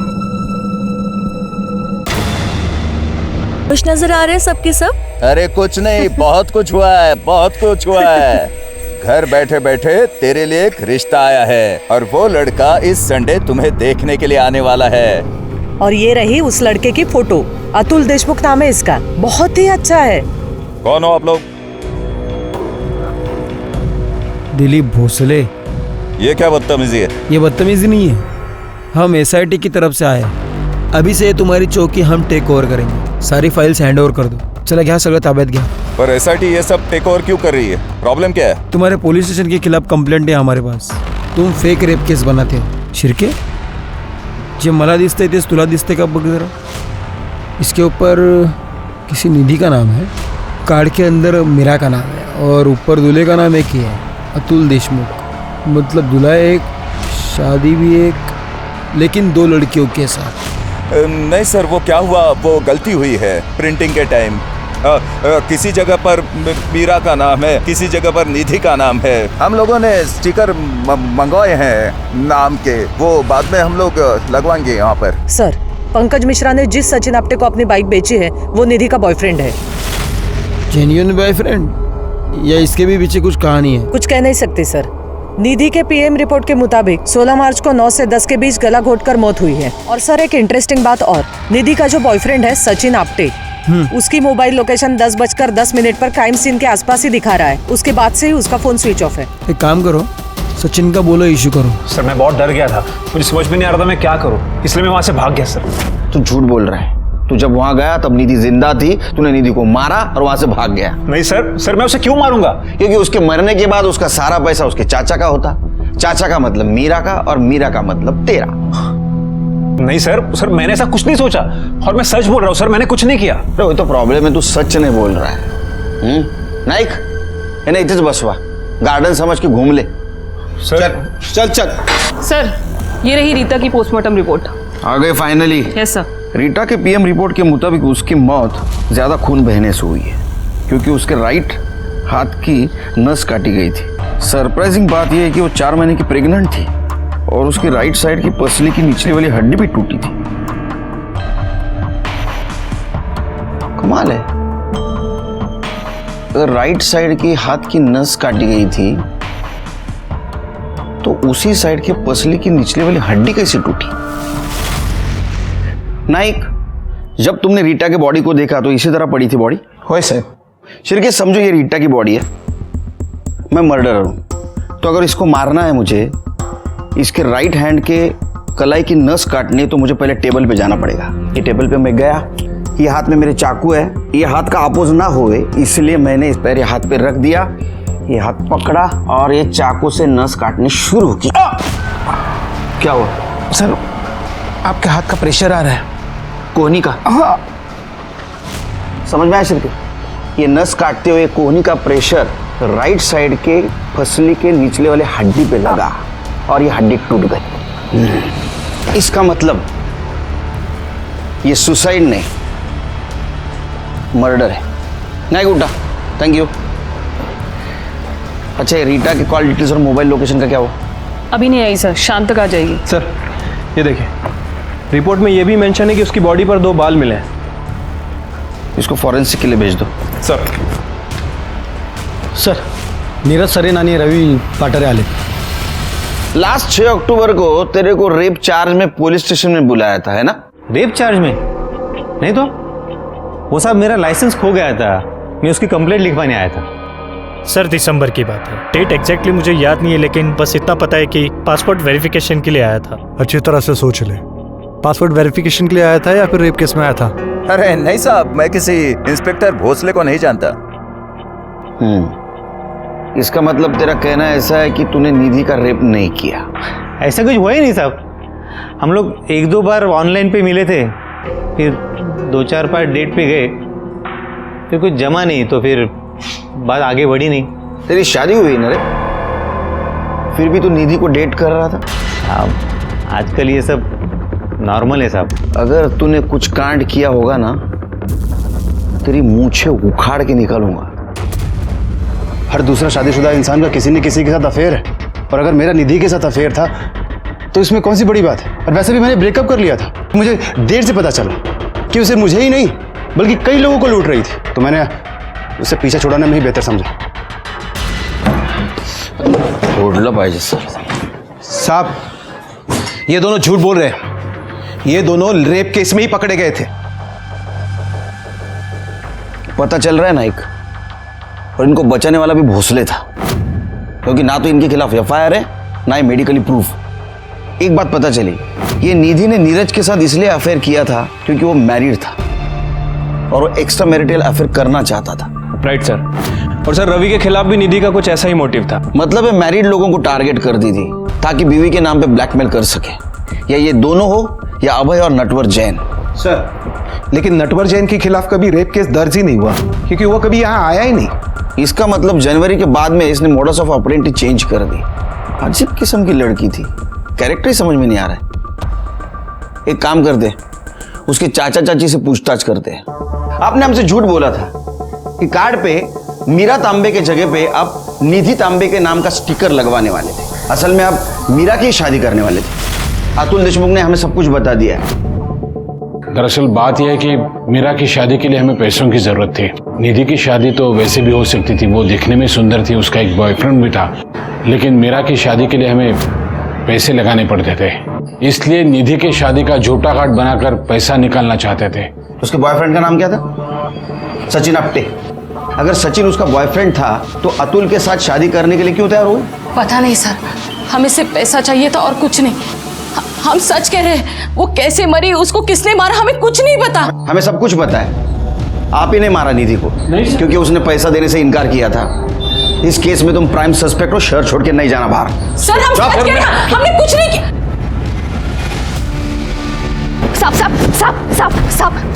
कुछ नजर आ रहे हैं सबके सब? अरे कुछ नहीं, बहुत कुछ हुआ है, बहुत कुछ हुआ है। घर बैठे बैठे तेरे लिए एक रिश्ता आया है, और वो लड़का इस संडे तुम्हें देखने के लिए आने वाला है। और ये रही उस लड़के की फोटो, अतुल देशमुख नाम है इसका, बहुत ही अच्छा है। कौन हो आप लोग? दिलीप भोसले। ये क्या बदतमीजी है? ये बदतमीजी नहीं है, हम SIT की तरफ से आए। अभी से तुम्हारी चौकी हम टेक ओवर करेंगे, सारी फाइल्स हैंड ओवर कर दो। चला गया सगळं ताब्यात घ्या। पर एसआईटी ये सब टेक ओवर क्यों कर रही है? प्रॉब्लम क्या है? तुम्हारे पुलिस स्टेशन के खिलाफ कंप्लेंट है हमारे पास। तुम फेक रेप केस बनाते हो। शिर्के, जे मला दिसतंय तेच तुला दिसतंय का बघ जरा। इसके ऊपर किसी निधि का नाम है, कार्ड के अंदर मीरा का नाम है और ऊपर दूल्हे का नाम एक ही है, अतुल देशमुख। मतलब दूल्हा एक, शादी भी एक, लेकिन 2 लड़कियों के साथ। नहीं सर, वो क्या हुआ, वो गलती हुई है प्रिंटिंग के टाइम। किसी जगह पर मीरा का नाम है, किसी जगह पर निधि का नाम है। हम लोगों ने स्टिकर मंगवाए हैं नाम के, वो बाद में हम लोग लगवाएंगे यहाँ पर। सर, पंकज मिश्रा ने जिस सचिन आप्टे को अपनी बाइक बेची है वो निधि का बॉयफ्रेंड है। जेन्युइन बॉयफ्रेंड या इसके भी पीछे कुछ कहानी है? कुछ कह नहीं सकते सर। निधि के पीएम रिपोर्ट के मुताबिक 16 मार्च को 9 से 10 के बीच गला घोटकर मौत हुई है। और सर एक इंटरेस्टिंग बात और, निधि का जो बॉयफ्रेंड है सचिन आप्टे, उसकी मोबाइल लोकेशन 10:10 पर क्राइम सीन के आसपास ही दिखा रहा है। उसके बाद से ही उसका फोन स्विच ऑफ है। एक काम करो, सचिन का बोलो इशू करो। सर मैं बहुत डर गया था, मुझे समझ में नहीं आ रहा था मैं क्या करूं, इसलिए मैं वहां से भाग गया सर। तू झूठ बोल रहा है। तू जब वहां गया तब निधि जिंदा थी, तूने निधि को मारा और वहां से भाग गया। नहीं सर मैं उसे क्यों मारूंगा? क्योंकि उसके मरने के बाद उसका सारा पैसा उसके चाचा का होता। चाचा का मतलब मीरा का और मीरा का मतलब तेरा। नहीं सर मैंने ऐसा कुछ नहीं सोचा और मैं सच बोल रहा हूँ सर, मैंने कुछ नहीं किया। वो तो प्रॉब्लम है, तू सच नहीं बोल रहा है। नाइक इन्हें इतने बसवा, गार्डन समझ के घूम ले। चल। सर, ये रही रीता की पोस्टमार्टम रिपोर्ट। आ गए फाइनली? Yes sir. रीटा के पीएम रिपोर्ट के मुताबिक उसकी मौत ज्यादा खून बहने से हुई है, क्योंकि उसके राइट हाथ की नस काटी गई थी। सरप्राइजिंग बात यह है कि वो 4 महीने की प्रेग्नेंट थी और उसकी राइट साइड की पसली की निचली वाली हड्डी भी टूटी थी। कमाल है, अगर राइट साइड की हाथ की नस काटी गई थी तो उसी साइड के पसली की निचली वाली हड्डी कैसे टूटी? नाइक, जब तुमने रीटा के बॉडी को देखा तो इसी तरह पड़ी थी बॉडी? होए सर। शिरके समझो ये रीटा की बॉडी है, मैं मर्डरर हूं, तो अगर इसको मारना है मुझे, इसके राइट हैंड के कलाई की नस काटनी है, तो मुझे पहले टेबल पे जाना पड़ेगा। ये टेबल पे मैं गया, ये हाथ में मेरे चाकू है, ये हाथ का अपोज ना होए इसलिए मैंने इस पैर हाथ पे रख दिया, ये हाथ पकड़ा और ये चाकू से नस काटनी शुरू की। क्या हुआ? सर आपके हाथ का प्रेशर आ रहा है। कोहनी का? हाँ। समझ में आया शिरके? ये नस काटते हुए कोहनी का प्रेशर राइट साइड के फसली के निचले वाले हड्डी पे लगा और ये हड्डी टूट गई। इसका मतलब ये सुसाइड नहीं, मर्डर है। नहीं उठा, थैंक यू। अच्छा, ये रीटा की कॉल डिटेल्स और मोबाइल लोकेशन का क्या हुआ? अभी नहीं आई सर, शाम तक आ जाएगी। सर ये देखिए, रिपोर्ट में ये भी मेंशन है कि उसकी बॉडी पर 2 बाल मिले हैं। इसको फॉरेंसिक के लिए भेज दो। सर नीरज सरेन आणि रवि पाटरे आले। लास्ट 6 अक्टूबर को तेरे को रेप चार्ज में पुलिस स्टेशन में बुलाया था, है ना? रेप चार्ज में? नहीं तो वो साहब, मेरा लाइसेंस खो गया था, मैं उसकी कंप्लेंट लिखवाने आया था। सर दिसंबर की बात है, डेट एग्जैक्टली मुझे याद नहीं है, लेकिन बस इतना पता है कि पासपोर्ट वेरिफिकेशन के लिए आया था। अच्छी तरह से सोच ले, पासपोर्ट वेरिफिकेशन के लिए आया था या फिर रेप केस में आया था? अरे नहीं साहब, मैं किसी इंस्पेक्टर भोसले को नहीं जानता। इसका मतलब तेरा कहना ऐसा है कि तूने निधि का रेप नहीं किया? ऐसा कुछ हुआ ही नहीं साहब, हम लोग 1-2 बार ऑनलाइन पे मिले थे, फिर 2-4 बार डेट पे गए, फिर कुछ जमा नहीं, तो फिर बात आगे बढ़ी नहीं। तेरी शादी हुई ना रे, फिर भी तू निधि को डेट कर रहा था? साहब आजकल ये सब नॉर्मल है साहब। अगर तूने कुछ कांड किया होगा ना, तेरी मूंछें उखाड़ के निकालूंगा। हर दूसरा शादीशुदा इंसान का किसी न किसी के साथ अफेयर है, और अगर मेरा निधि के साथ अफेयर था तो इसमें कौन सी बड़ी बात है? और वैसे भी मैंने ब्रेकअप कर लिया था। मुझे देर से पता चला कि उसे मुझे ही नहीं बल्कि कई लोगों को लूट रही थी, तो मैंने उसे पीछे छुड़ाने में ही बेहतर समझा। छोड़ला पाहिजे सर। साहब ये दोनों झूठ बोल रहे हैं, ये दोनों रेप केस में ही पकड़े गए थे। पता चल रहा है नाइक, और इनको बचाने वाला भी भोसले था, क्योंकि ना तो इनके खिलाफ एफआईआर है, ना ही मेडिकली प्रूफ। एक बात पता चली, ये निधि ने नीरज के साथ इसलिए अफेयर किया था क्योंकि वो मैरिड था और वो एक्स्ट्रा मैरिटल अफेयर करना चाहता था। Right sir. और सर रवि के खिलाफ भी निधि का कुछ ऐसा ही मोटिव था। मतलब ये मैरिड लोगों को टारगेट कर दी थी ताकि बीवी के नाम पे ब्लैकमेल कर सके, या ये दोनों हो या अभय और नटवर जैन। सर लेकिन नटवर जैन के खिलाफ कभी रेप केस दर्ज ही नहीं हुआ क्योंकि वो कभी यहाँ आया ही नहीं। इसका मतलब जनवरी के बाद में इसने मोडस ऑफ ऑपरेंडी चेंज कर दी। अजीब किस्म की लड़की थी, कैरेक्टर ही समझ में नहीं आ रहा है। एक काम करते, उसके चाचा चाची से पूछताछ करते हैं। आपने हमसे झूठ बोला था कि कार्ड पे मीरा तांबे के जगह पे आप निधि तांबे के नाम का स्टिकर लगवाने वाले थे। असल में आप मीरा की शादी करने वाले थे। अतुल देशमुख ने हमें सब कुछ बता दिया है। दरअसल बात यह है कि मीरा की शादी के लिए हमें पैसों की जरूरत थी। निधि की शादी तो वैसे भी हो सकती थी, वो दिखने में सुंदर थी, उसका एक बॉयफ्रेंड भी था, लेकिन मीरा की शादी के लिए हमें पैसे लगाने पड़ते थे। इसलिए निधि की शादी का झूठा कार्ड बनाकर पैसा निकालना चाहते थे। उसके बॉयफ्रेंड का नाम क्या था? सचिन आप्टे। अगर सचिन उसका बॉयफ्रेंड था तो अतुल के साथ शादी करने के लिए क्यों तैयार हुए? पता नहीं सर, हमें सिर्फ पैसा चाहिए था और कुछ नहीं। हम सच कह रहे हैं, वो कैसे मरी, उसको किसने मारा, हमें कुछ नहीं पता। हमें सब कुछ पता है। आप ही ने मारा निधि को क्योंकि उसने पैसा देने से इनकार किया था। इस केस में तुम प्राइम सस्पेक्ट हो, शहर छोड़ के नहीं जाना बाहर। सर हम सच कह रहे हैं, हमने कुछ नहीं किया।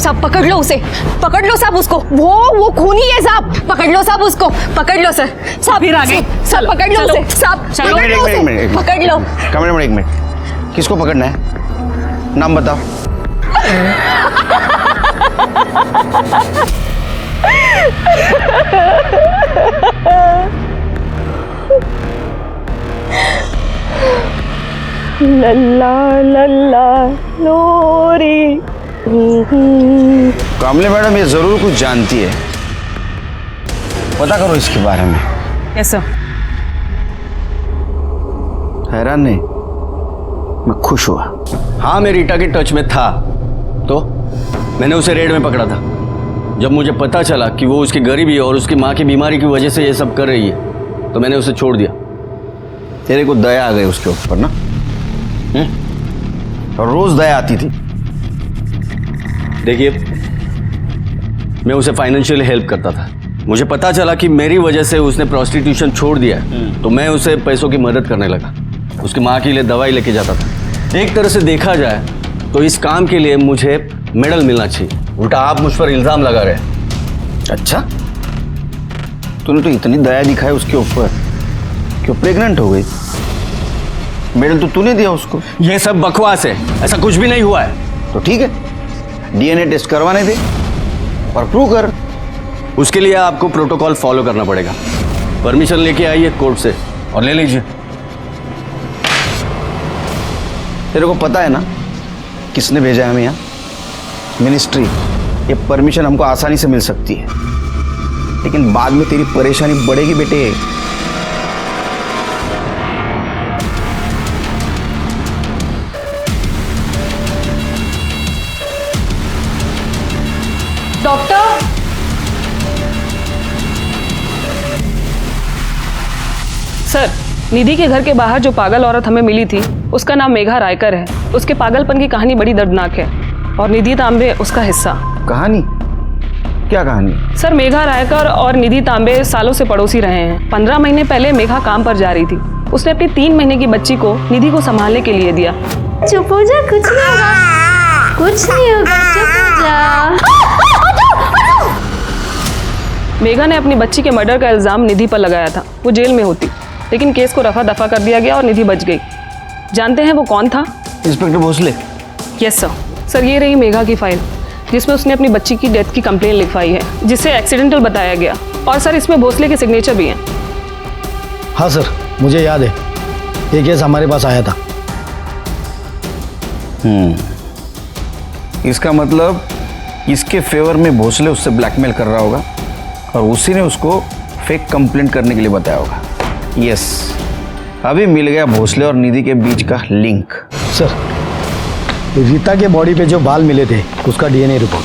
सब पकड़ लो उसे, पकड़ लो साहब उसको। वो खूनी है साहब, पकड़ लो साहब उसको, पकड़ लो सर। साहब फिर आ गए, सब पकड़ लो उसे, साहब पकड़ लो उसे, पकड़ लो। कैमरे में एक मिनट, किसको पकड़ना है? नाम बताओ। लल्ला लल्ला लोरी। कमले मैडम ये जरूर कुछ जानती है, पता करो इसके बारे में। Yes sir. हैरान नहीं, मैं खुश हुआ। हाँ मैं रीटा के टच में था तो मैंने उसे रेड में पकड़ा था। जब मुझे पता चला कि वो उसकी गरीबी और उसकी माँ की बीमारी की वजह से ये सब कर रही है तो मैंने उसे छोड़ दिया। तेरे को दया आ गई उसके ऊपर ना? और रोज दया आती थी। देखिए मैं उसे फाइनेंशियली हेल्प करता था। मुझे पता चला कि मेरी वजह से उसने प्रोस्टिट्यूशन छोड़ दिया है तो मैं उसे पैसों की मदद करने लगा। उसकी माँ के लिए दवाई लेके जाता था। एक तरह से देखा जाए तो इस काम के लिए मुझे मेडल मिलना चाहिए, उल्टा आप मुझ पर इल्जाम लगा रहे हैं। अच्छा, तूने तो इतनी दया दिखाई उसके ऊपर क्यों प्रेग्नेंट हो गई? मेडल तो तूने दिया उसको। यह सब बकवास है, ऐसा कुछ भी नहीं हुआ है। तो ठीक है, डीएनए टेस्ट करवाने दे और प्रूव कर। उसके लिए आपको प्रोटोकॉल फॉलो करना पड़ेगा। परमिशन लेके आइए कोर्ट से और ले लीजिए। तेरे को पता है ना किसने भेजा है हमें यहाँ? मिनिस्ट्री। ये परमिशन हमको आसानी से मिल सकती है, लेकिन बाद में तेरी परेशानी बढ़ेगी बेटे। डॉक्टर, सर निधि के घर के बाहर जो पागल औरत हमें मिली थी उसका नाम मेघा रायकर है। उसके पागलपन की कहानी बड़ी दर्दनाक है और निधि तांबे उसका हिस्सा। कहानी? क्या कहानी? सर मेघा रायकर और निधि तांबे सालों से पड़ोसी रहे हैं। 15 महीने पहले मेघा काम पर जा रही थी। उसने अपनी 3 महीने की बच्ची को निधि को संभालने के लिए दिया। चुप हो जा, कुछ नहीं होगा, कुछ नहीं होगा, चुप हो जा। मेघा ने अपनी बच्ची के मर्डर का इल्जाम निधि पर लगाया था। वो जेल में होती, लेकिन केस को रफा दफा कर दिया गया और निधि बच गई। जानते हैं वो कौन था? Inspector Bhosale. Yes sir. Sir ये रही मेघा की फाइल जिसमें उसने अपनी बच्ची की डेथ की कंप्लेन लिखवाई है, जिसे एक्सीडेंटल बताया गया। और सर इसमें भोसले के सिग्नेचर भी हैं। हाँ सर, मुझे याद है, ये केस हमारे पास आया था। इसका मतलब इसके फेवर में भोसले उससे ब्लैकमेल कर रहा होगा और उसी ने उसको फेक कंप्लेंट करने के लिए बताया होगा। यस, अभी मिल गया भोसले और निधि के बीच का लिंक। सर रीता के बॉडी पे जो बाल मिले थे उसका डीएनए रिपोर्ट।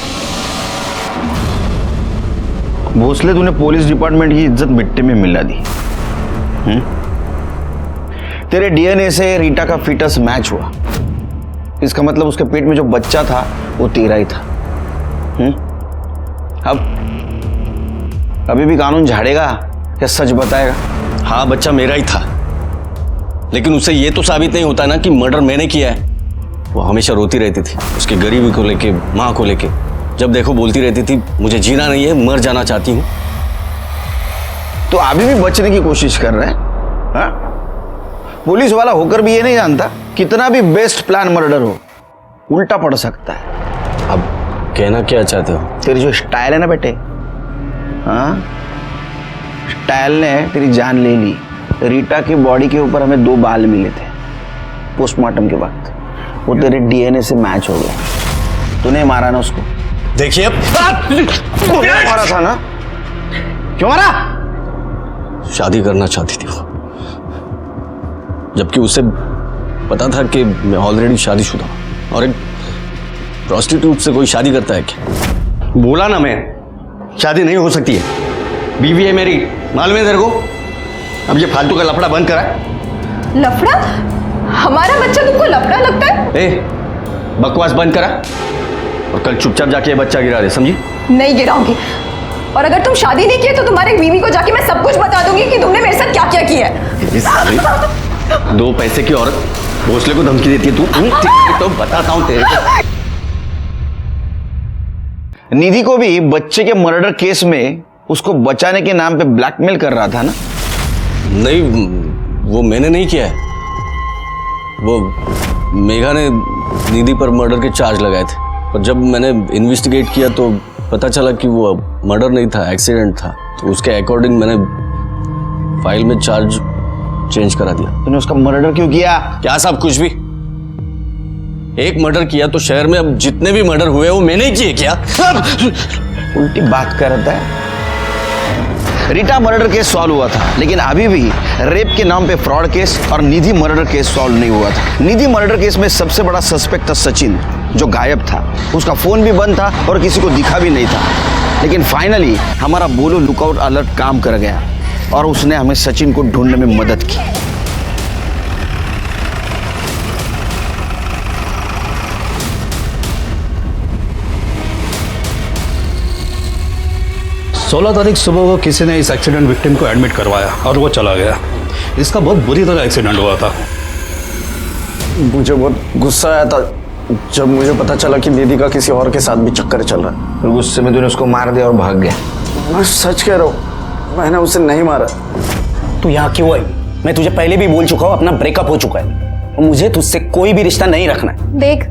भोसले तूने पुलिस डिपार्टमेंट की इज्जत मिट्टी में मिला दी। तेरे डीएनए से रीटा का फीटस मैच हुआ। इसका मतलब उसके पेट में जो बच्चा था वो तेरा ही था। अब अभी भी कानून झाड़ेगा या सच बताएगा? हाँ, बच्चा मेरा ही था, लेकिन उससे ये तो साबित नहीं होता ना कि मर्डर मैंने किया है। वो हमेशा रोती रहती थी उसकी गरीबी को लेके, माँ को लेके। जब देखो बोलती रहती थी मुझे जीना नहीं है, मर जाना चाहती हूँ। तो अभी भी बचने की कोशिश कर रहे हैं? हाँ? पुलिस वाला होकर भी ये नहीं जानता कितना भी बेस्ट प्लान मर्डर हो, उल्टा पड़ सकता है। अब कहना क्या चाहते हो? तेरी जो स्टाइल है ना बेटे, हाँ, स्टाइल ने तेरी जान ले ली। रीटा की बॉडी के ऊपर हमें 2 बाल मिले थे पोस्टमार्टम के बाद, वो तेरे डीएनए से मैच हो गया। तूने मारा ना उसको? देखिए, मारा था ना? क्यों मारा? शादी करना चाहती थी वो, जबकि उसे पता था कि मैं ऑलरेडी शादीशुदा हूं। और एक प्रोस्टिट्यूट से कोई शादी करता है क्या? बोला ना मैं, शादी नहीं हो सकती है। बीवी है मेरी, मालूम है तेरे को? अब ये फालतू का लफड़ा बंद करा। लफड़ा? हमारा बच्चा तुमको लफड़ा लगता है? ए, बकवास बंद करा और कल चुपचाप जाके ये बच्चा गिरा दे, समझी? नहीं गिराऊंगी। और अगर तुम शादी नहीं की है तो तुम्हारे बीवी को जाके मैं सब कुछ बता दूंगी कि तुमने मेरे साथ क्या क्या किया है। 2 पैसे की औरत भोसले को धमकी देती है तू? तो बताता हूं तेरे को। निधि को भी बच्चे के मर्डर केस में उसको बचाने के नाम पे ब्लैकमेल कर रहा था ना? नहीं, वो मैंने नहीं किया है। वो मेघा ने निधि पर मर्डर के चार्ज लगाए थे, और जब मैंने इन्वेस्टिगेट किया तो पता चला कि वो मर्डर नहीं था, एक्सीडेंट था। तो उसके अकॉर्डिंग मैंने फाइल में चार्ज चेंज करा दिया। तूने उसका मर्डर क्यों किया? क्या साहब, कुछ भी। एक मर्डर किया तो शहर में अब जितने भी मर्डर हुए वो मैंने ही किए क्या? उल्टी बात करता है। रीटा मर्डर केस सॉल्व हुआ था, लेकिन अभी भी रेप के नाम पे फ्रॉड केस और निधि मर्डर केस सॉल्व नहीं हुआ था। निधि मर्डर केस में सबसे बड़ा सस्पेक्ट था सचिन, जो गायब था। उसका फोन भी बंद था और किसी को दिखा भी नहीं था। लेकिन फाइनली हमारा बोलो लुकआउट अलर्ट काम कर गया और उसने हमें सचिन को ढूंढने में मदद की। 16 तारीख सुबह को किसी ने इस एक्सीडेंट विक्टिम को एडमिट करवाया और वो चला गया। इसका बहुत बुरी तरह एक्सीडेंट हुआ था। मुझे बहुत गुस्सा आया था जब मुझे पता चला कि निधि का किसी और के साथ भी चक्कर चल रहा है। फिर गुस्से में तूने उसको मार दिया और भाग गया। मैं सच कह रहा हूँ, मैंने उसे नहीं मारा। तू यहाँ क्यों आई? मैं तुझे पहले भी बोल चुका हूँ, अपना ब्रेकअप हो चुका है और मुझे तुझसे कोई भी रिश्ता नहीं रखना है। देख,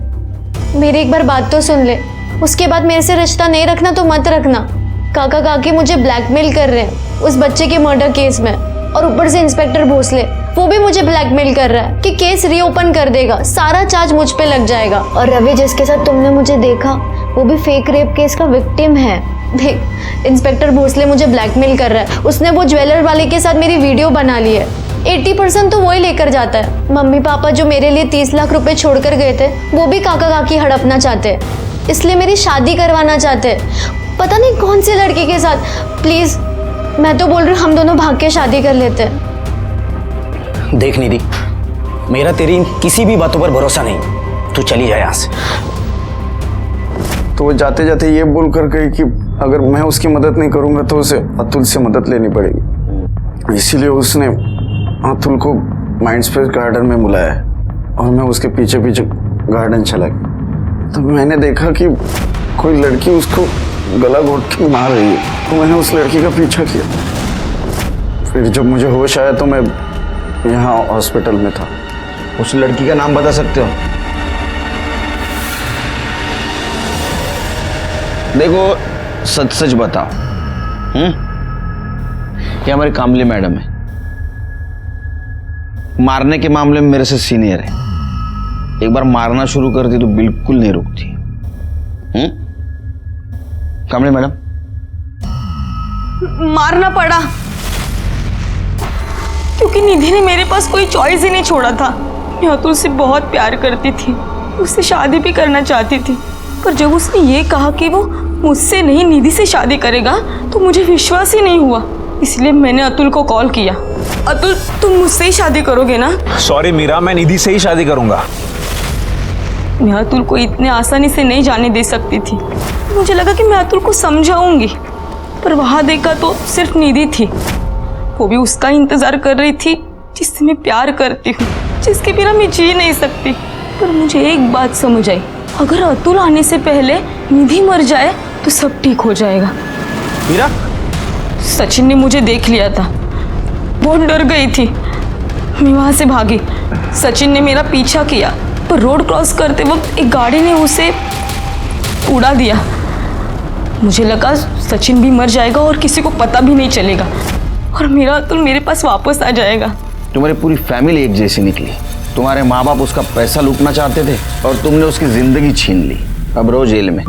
मेरी एक बार बात तो सुन ले, उसके बाद मेरे से रिश्ता नहीं रखना तो मत रखना। काका काकी मुझे ब्लैकमेल कर रहे हैं उस बच्चे के मर्डर केस में, और ऊपर से इंस्पेक्टर भोसले वो भी मुझे ब्लैकमेल कर रहा है कि केस रीओपन कर देगा, सारा चार्ज मुझ पे लग जाएगा। और रवि जिसके साथ तुमने मुझे देखा वो भी फेक रेप केस का विक्टिम है। देख, इंस्पेक्टर भोसले मुझे ब्लैकमेल कर रहा है। उसने वो ज्वेलर वाले के साथ मेरी वीडियो बना ली है। 80% तो वही लेकर जाता है। मम्मी पापा जो मेरे लिए 30 लाख रुपए छोड़ कर गए थे वो भी काका काकी हड़पना चाहते हैं, इसलिए मेरी शादी करवाना चाहते हैं, पता नहीं कौन से लड़के के साथ। प्लीज, मैं तो बोल रही हूँ हम दोनों भाग के शादी कर लेते हैं। देख निधि, मेरा तेरी किसी भी बातों पर भरोसा नहीं, तू चली जाए यहाँ से। तो वो जाते जाते ये बोल कर गई कि अगर मैं उसकी मदद नहीं करूंगा तो उसे अतुल से मदद लेनी पड़ेगी। इसीलिए उसने अतुल को माइंडस्पेस गार्डन में बुलाया और मैं उसके पीछे पीछे गार्डन चला गया। तो मैंने देखा कि कोई लड़की उसको गला घोट के मार रही है, तो मैंने उस लड़की का पीछा किया। फिर जब मुझे होश आया तो मैं यहाँ हॉस्पिटल में था। उस लड़की का नाम बता सकते हो? देखो, सच सच बताओ। ये हमारी कामली मैडम है, मारने के मामले में मेरे से सीनियर है। एक बार मारना शुरू करती तो बिल्कुल नहीं रुकती। कामली मैडम, मारना पड़ा क्योंकि निधि ने मेरे पास कोई चॉइस ही नहीं छोड़ा था। मैं तो उससे बहुत प्यार करती थी, उससे शादी भी करना चाहती थी, पर जब उसने ये कहा कि वो मुझसे नहीं निधि से शादी करेगा तो मुझे विश्वास ही नहीं हुआ। इसलिए मैंने अतुल को कॉल किया। अतुल, तुम मुझसे ही शादी करोगे ना? सॉरी मीरा, मैं निधि से ही शादी करूंगा। मैं अतुल को इतने आसानी से नहीं जाने दे सकती थी। मुझे लगा कि मैं अतुल को समझाऊंगी, पर वहां देखा तो सिर्फ निधि थी। वो भी उसका इंतजार कर रही थी जिससे मैं प्यार करती हूँ, जिसके बिना मैं जी नहीं सकती। पर मुझे एक बात समझ आई, अगर अतुल आने से पहले निधि मर जाए तो सब ठीक हो जाएगा। मीरा, सचिन ने मुझे देख लिया था, बहुत डर गई थी। मैं वहां से भागी। सचिन ने मेरा पीछा किया, पर रोड क्रॉस करते वक्त एक गाड़ी ने उसे उड़ा दिया। मुझे लगा सचिन भी मर जाएगा और किसी को पता भी नहीं चलेगा, और मेरा अतुल मेरे पास वापस आ जाएगा। तुम्हारी पूरी फैमिली एक जैसी निकली। तुम्हारे माँ बाप उसका पैसा लूटना चाहते थे और तुमने उसकी जिंदगी छीन ली। अब रो जेल में।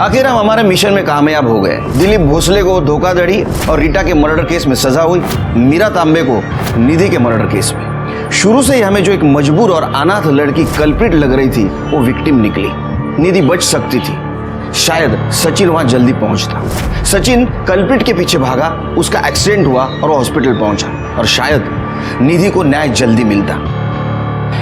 आखिर हम हमारे मिशन में कामयाब हो गए। दिलीप भोसले को धोखाधड़ी और रीटा के मर्डर केस में सजा हुई, मीरा तांबे को निधि के मर्डर केस में। शुरू से ही हमें जो एक मजबूर और अनाथ लड़की कल्प्रिट लग रही थी, वो विक्टिम निकली। निधि बच सकती थी, शायद सचिन वहां जल्दी पहुंचता। सचिन कल्प्रिट के पीछे भागा, उसका एक्सीडेंट हुआ और वो हॉस्पिटल पहुंचा, और शायद निधि को न्याय जल्दी मिलता।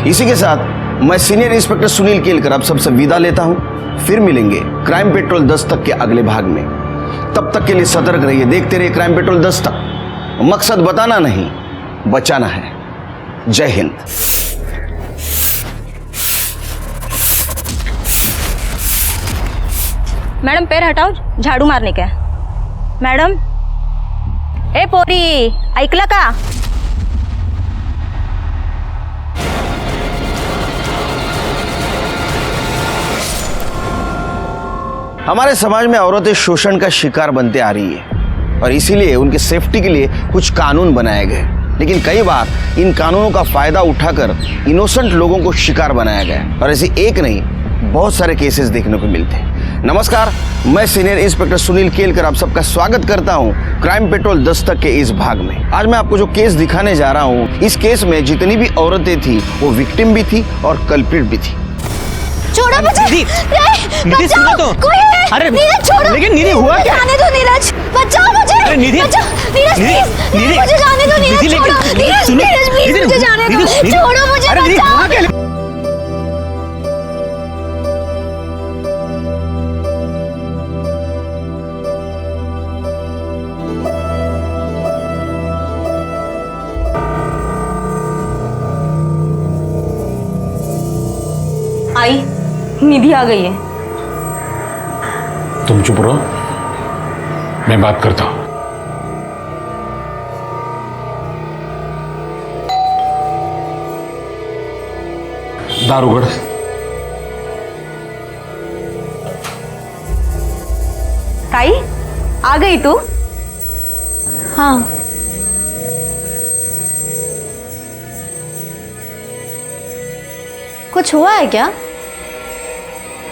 इसी के साथ मैं सीनियर इंस्पेक्टर सुनील केलकर अब सबसे विदा लेता हूं। फिर मिलेंगे क्राइम पेट्रोल दस्तक के अगले भाग में। तब तक के लिए सतर्क रहिए, देखते रहिए क्राइम पेट्रोल दस्तक। मकसद बताना नहीं, बचाना है। जय हिंद। मैडम पैर हटाओ, झाड़ू मारने का है। मैडम, ए पोरी, ऐकलं का? हमारे समाज में औरतें शोषण का शिकार बनते आ रही है, और इसीलिए उनकी सेफ्टी के लिए कुछ कानून बनाए गए। लेकिन कई बार इन कानूनों का फायदा उठाकर इनोसेंट लोगों को शिकार बनाया गया, और ऐसे एक नहीं बहुत सारे केसेस देखने को मिलते हैं। नमस्कार, मैं सीनियर इंस्पेक्टर सुनील केलकर आप सबका स्वागत करता हूं क्राइम पेट्रोल दस्तक के इस भाग में। आज मैं आपको जो केस दिखाने जा रहा हूं, इस केस में जितनी भी औरतें थी वो विक्टिम भी थी और कल्प्रिट भी थी। छोड़ो मुझे। निधि सुनो तो। कोई है? अरे नीरज छोड़ो। लेकिन निधि हुआ क्या? जाने दो नीरज, बचाओ मुझे। अरे निधि, नीरज निधि, प्लीज, निधि, मुझे जाने दो नीरज, निधि, छोड़ो। लेकिन नीरज सुनो, प्लीज निधि, मुझे जाने दो, निधि, छोड़ो मुझे, अरे निधि, हुआ क्या? बचाओ। आई, निधि आ गई है। तुम चुप रहो, मैं बात करता हूं। दारूगढ़, ताई आ गई तू? हाँ, कुछ हुआ है क्या?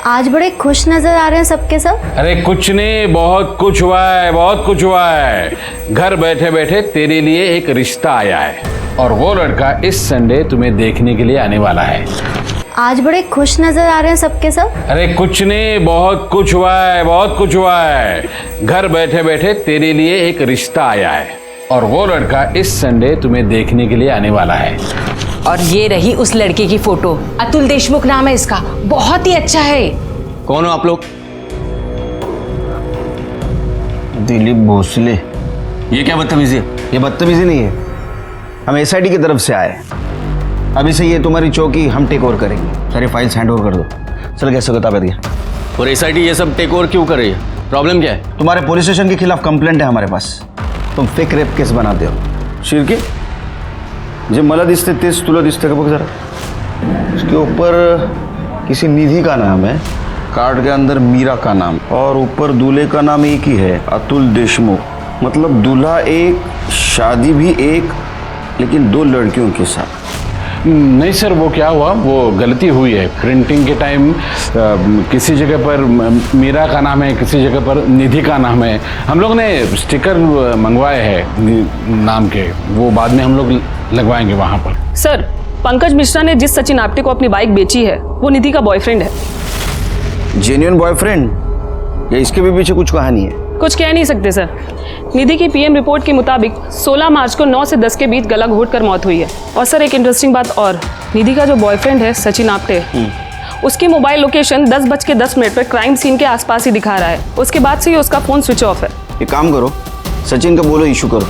आज बड़े खुश नजर आ रहे हैं सबके सब। अरे कुछ नहीं, बहुत कुछ हुआ है, बहुत कुछ हुआ है। घर बैठे बैठे तेरे लिए एक रिश्ता आया है, और वो लड़का इस संडे तुम्हें देखने के लिए आने वाला है। आज बड़े खुश नजर आ रहे हैं सबके सब। अरे कुछ नहीं, बहुत कुछ हुआ है, बहुत कुछ हुआ है। घर बैठे बैठे तेरे लिए एक रिश्ता आया है, और वो लड़का इस संडे तुम्हें देखने के लिए आने वाला है। और ये रही उस लड़के की फोटो। अतुल देशमुख नाम है इसका, बहुत ही अच्छा है। कौन हो आप लोग? दिलीप भोसले। ये क्या बदतमीजी है? ये बदतमीजी नहीं है, हम एसआईटी की तरफ से आए। अभी से ये तुम्हारी चौकी हम टेक ओवर करेंगे। सारी फाइल्स हैंड ओवर कर दो। चल कैसे बता दिया। और एसआईटी ये सब टेक ओवर क्यों कर रही है? प्रॉब्लम क्या है? तुम्हारे पुलिस स्टेशन के खिलाफ कंप्लेंट है हमारे पास। तुम फेक रेप केस बनाते हो। शिरके जे मला दिसते तेच तुला दिसते का बघ जरा। उसके ऊपर किसी निधि का नाम है, कार्ड के अंदर मीरा का नाम, और ऊपर दूल्हे का नाम एक ही है, अतुल देशमुख। मतलब दूल्हा एक, शादी भी एक, लेकिन दो लड़कियों के साथ। नहीं सर, वो क्या हुआ, वो गलती हुई है। प्रिंटिंग के टाइम किसी जगह पर मीरा का नाम है, किसी जगह पर निधि का नाम है। हम लोग ने स्टिकर मंगवाए हैं नाम के, वो बाद में हम लोग लगवाएंगे वहाँ पर। सर, पंकज मिश्रा ने जिस सचिन आप्टे को अपनी बाइक बेची है, वो निधि का बॉयफ्रेंड है। जेन्युइन बॉयफ्रेंड या इसके भी पीछे कुछ कहानी है? कुछ कह नहीं सकते सर, निधि की पीएम रिपोर्ट के मुताबिक 16 मार्च को 9 से 10 के बीच गला घोटकर मौत हुई है। और सर एक इंटरेस्टिंग बात और, निधि का जो बॉयफ्रेंड है सचिन आप्टे, उसकी मोबाइल लोकेशन 10:10 पर क्राइम सीन के आसपास ही दिखा रहा है। उसके बाद से ही उसका फोन स्विच ऑफ है। एक काम करो, सचिन का बोलो इशू करो।